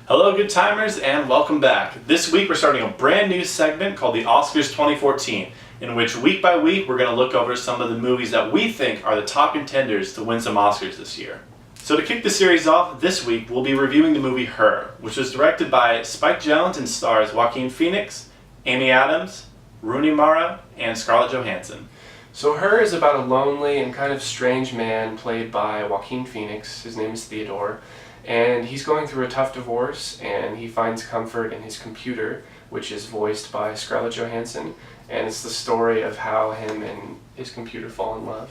Hello good timers and welcome back. This week we're starting a brand new segment called the Oscars 2014, in which week by week we're going to look over some of the movies that we think are the top contenders to win some Oscars this year. So to kick the series off, this week we'll be reviewing the movie Her, which was directed by Spike Jonze and stars Joaquin Phoenix, Amy Adams, Rooney Mara, and Scarlett Johansson. So Her is about a lonely and kind of strange man played by Joaquin Phoenix. His name is Theodore. And he's going through a tough divorce, and he finds comfort in his computer, which is voiced by Scarlett Johansson. And it's the story of how him and his computer fall in love.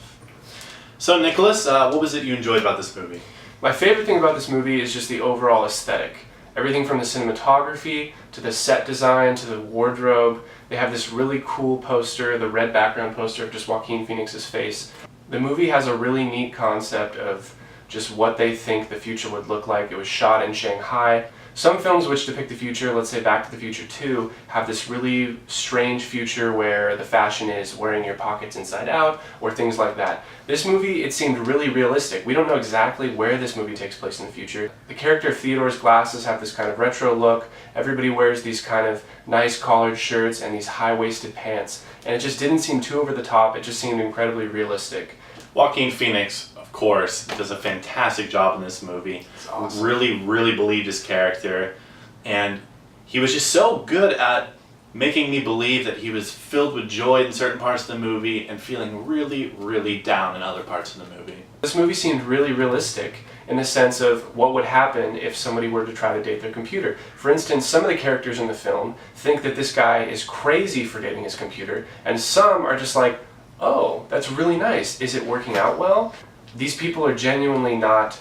So Nicholas, what was it you enjoyed about this movie? My favorite thing about this movie is just the overall aesthetic. Everything from the cinematography, to the set design, to the wardrobe. They have this really cool poster, the red background poster of just Joaquin Phoenix's face. The movie has a really neat concept of just what they think the future would look like. It was shot in Shanghai. Some films which depict the future, let's say Back to the Future 2, have this really strange future where the fashion is wearing your pockets inside out, or things like that. This movie, it seemed really realistic. We don't know exactly where this movie takes place in the future. The character of Theodore's glasses have this kind of retro look. Everybody wears these kind of nice collared shirts and these high-waisted pants. And it just didn't seem too over the top. It just seemed incredibly realistic. Joaquin Phoenix, of course, does a fantastic job in this movie. It's awesome. Really believed his character, and he was just so good at making me believe that he was filled with joy in certain parts of the movie and feeling really down in other parts of the movie. This movie seemed really realistic in the sense of what would happen if somebody were to try to date their computer. For instance, some of the characters in the film think that this guy is crazy for dating his computer, and some are just like, oh, that's really nice. Is it working out well? These people are genuinely not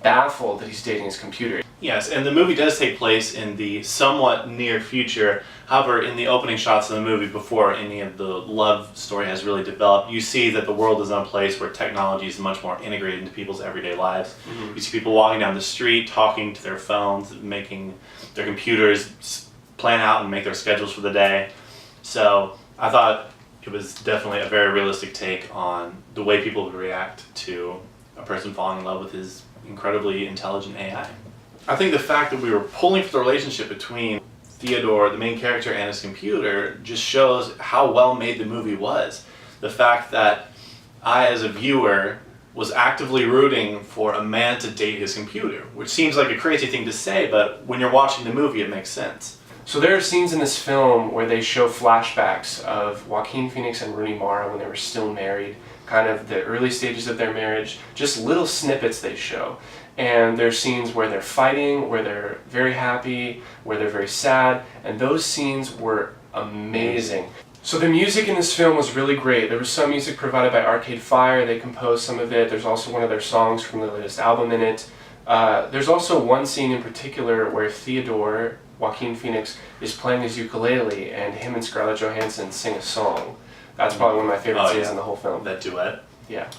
baffled that he's dating his computer. Yes, and the movie does take place in the somewhat near future. However, in the opening shots of the movie, before any of the love story has really developed, you see that the world is in a place where technology is much more integrated into people's everyday lives. Mm-hmm. You see people walking down the street, talking to their phones, making their computers plan out and make their schedules for the day. So I thought it was definitely a very realistic take on the way people would react to a person falling in love with his incredibly intelligent AI. I think the fact that we were pulling for the relationship between Theodore, the main character, and his computer just shows how well made the movie was. The fact that I, as a viewer, was actively rooting for a man to date his computer, which seems like a crazy thing to say, but when you're watching the movie, it makes sense. So there are scenes in this film where they show flashbacks of Joaquin Phoenix and Rooney Mara when they were still married, kind of the early stages of their marriage, just little snippets they show. And there's scenes where they're fighting, where they're very happy, where they're very sad, and those scenes were amazing. So the music in this film was really great. There was some music provided by Arcade Fire. They composed some of it. There's also one of their songs from the latest album in it. There's also one scene in particular where Theodore, Joaquin Phoenix, is playing his ukulele and him and Scarlett Johansson sing a song. That's probably one of my favorite scenes in the whole film. That duet? Yeah.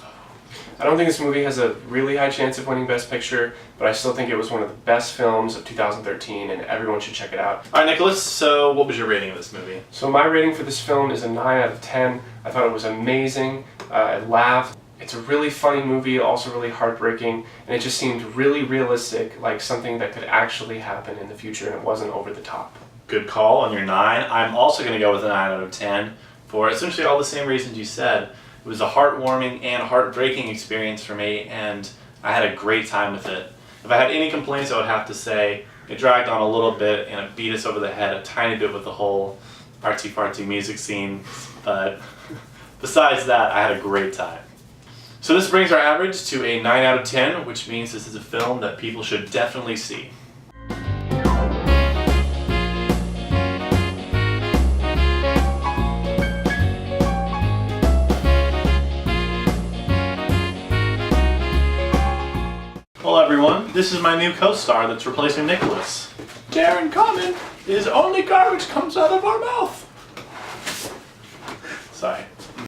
I don't think this movie has a really high chance of winning Best Picture, but I still think it was one of the best films of 2013 and everyone should check it out. Alright Nicholas, so what was your rating of this movie? So my rating for this film is a 9 out of 10. I thought it was amazing. I laughed. It's a really funny movie, also really heartbreaking, and it just seemed really realistic, like something that could actually happen in the future, and it wasn't over the top. Good call on your 9. I'm also going to go with a 9 out of 10 for essentially all the same reasons you said. It was a heartwarming and heartbreaking experience for me, and I had a great time with it. If I had any complaints, I would have to say it dragged on a little bit, and it beat us over the head a tiny bit with the whole artsy-fartsy music scene, but besides that, I had a great time. So this brings our average to a 9 out of 10, which means this is a film that people should definitely see. Hello everyone, this is my new co-star that's replacing Nicholas. Darren Common is only garbage comes out of our mouth. Sorry.